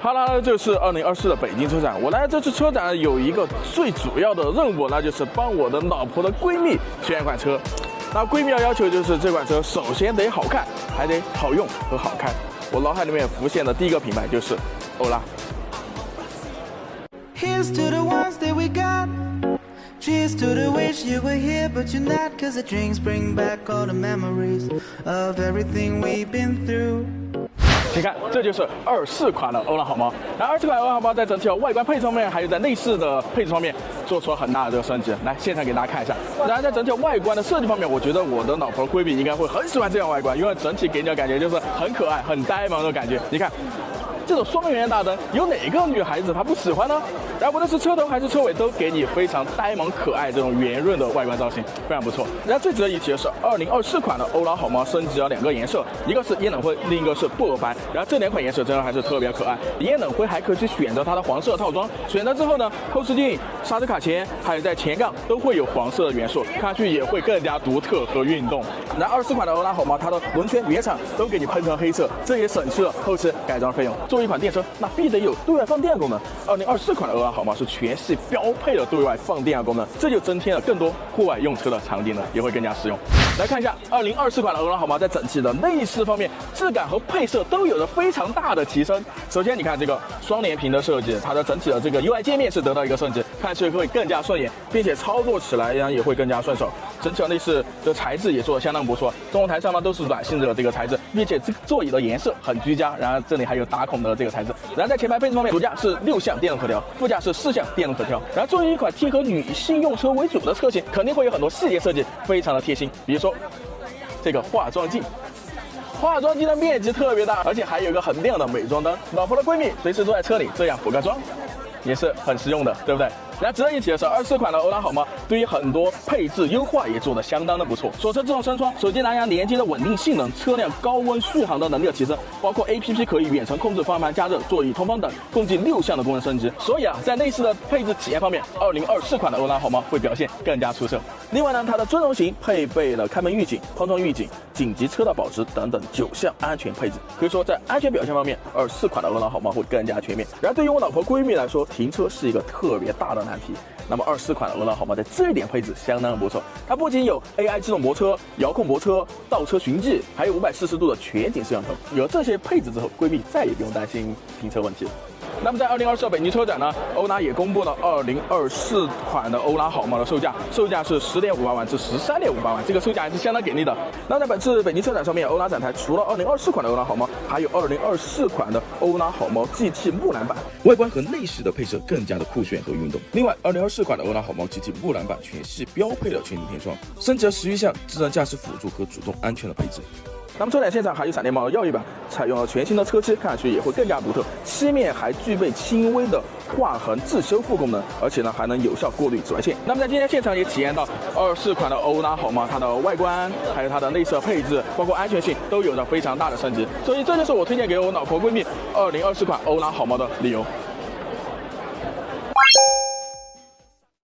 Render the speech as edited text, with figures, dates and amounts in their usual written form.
哈喽，这是2024的北京车展。我来这次车展有一个最主要的任务，那就是帮我的老婆的闺蜜选一款车。那闺蜜要求就是这款车首先得好看，还得好用和好开。我脑海里面浮现的第一个品牌就是欧拉。Here's to the ones that we got. Cheers to the wish you were here, but you're not. 'Cause the drinks bring back all the memories of everything we've been through. 你看，这就是24款的欧拉好猫。然后24款欧拉好猫在整体的外观配置方面，还有在内饰的配置方面，做出了很大的这个升级。来，现场给大家看一下。然后在整体外观的设计方面，我觉得我的老婆闺蜜应该会很喜欢这样外观，因为整体给你的感觉就是很可爱、很呆萌的感觉。你看。这种双圆大灯，有哪个女孩子她不喜欢呢？然后无论是车头还是车尾，都给你非常呆萌可爱这种圆润的外观造型，非常不错。然后最值得一提的是，2024款的欧拉好猫升级了2个颜色，一个是烟冷灰，另一个是薄荷白。然后这2款颜色真的还是特别可爱。烟冷灰还可以去选择它的黄色套装，选择之后呢，后视镜、刹车卡钳还有在前杠都会有黄色的元素，看上去也会更加独特和运动。然后24款的欧拉好猫，它的轮圈原厂都给你喷成黑色，这也省去了后期改装费用。作为一款电车，那必得有对外放电功能。2024款的欧拉好猫是全系标配的对外放电功能，这就增添了更多户外用车的场景呢，也会更加实用。来看一下2024款的欧拉好猫在整体的内饰方面，质感和配色都有着非常大的提升。首先，你看这个双联屏的设计，它的整体的这个 UI 界面是得到一个升级，看起来会更加顺眼，并且操作起来也会更加顺手。整体的内饰的材质也做得相当不错，中控台上呢都是软性的这个材质，并且这个座椅的颜色很居家，然后这里还有打孔的这个材质。然后在前排配置方面，主驾是6项电动可调，副驾是4项电动可调。然后作为一款贴合女性用车为主的车型，肯定会有很多细节设计非常的贴心，比如说这个化妆镜。化妆镜的面积特别大，而且还有一个很亮的美妆灯，老婆的闺蜜随时坐在车里这样补个妆，也是很实用的，对不对？然后值得一提的是，24款的欧拉好猫对于很多配置优化也做得相当的不错。锁车自动升窗、手机蓝牙连接的稳定性能、车辆高温续航的能力的提升，包括 APP 可以远程控制方向盘加热、座椅通风等，共计6项的功能升级。所以在内饰的配置体验方面，2024款的欧拉好猫会表现更加出色。另外呢，它的尊荣型配备了开门预警、碰撞预警、紧急车道保持等等9项安全配置，可以说在安全表现方面，24款的欧拉好猫会更加全面。然后对于我老婆闺蜜来说，停车是一个特别大的难题。那么24款的欧拉好猫在这一点配置相当不错，它不仅有 AI 自动泊车、遥控泊车、倒车寻迹，还有540度的全景摄像头。有这些配置之后，闺蜜再也不用担心停车问题了。那么在2024北京车展呢，欧拉也公布了2024款的欧拉好猫的售价是10.58万至13.58万，这个售价还是相当给力的。那在本次北京车展上面，欧拉展台除了2024款的欧拉好猫，还有2024款的欧拉好猫 GT 木兰版，外观和内饰的配色更加的酷炫和运动。另外，2024款的欧拉好猫 GT 木兰版全系标配了全景天窗，升级了11项智能驾驶辅助和主动安全的配置。那么车展现场还有闪电猫的耀翼版，采用了全新的车漆，看上去也会更加独特。漆面还具备轻微的划痕自修复功能，而且呢还能有效过滤紫外线。那么在今天现场也体验到24款的欧拉好猫，它的外观还有它的内饰配置，包括安全性都有着非常大的升级。所以这就是我推荐给我老婆闺蜜2024款欧拉好猫的理由。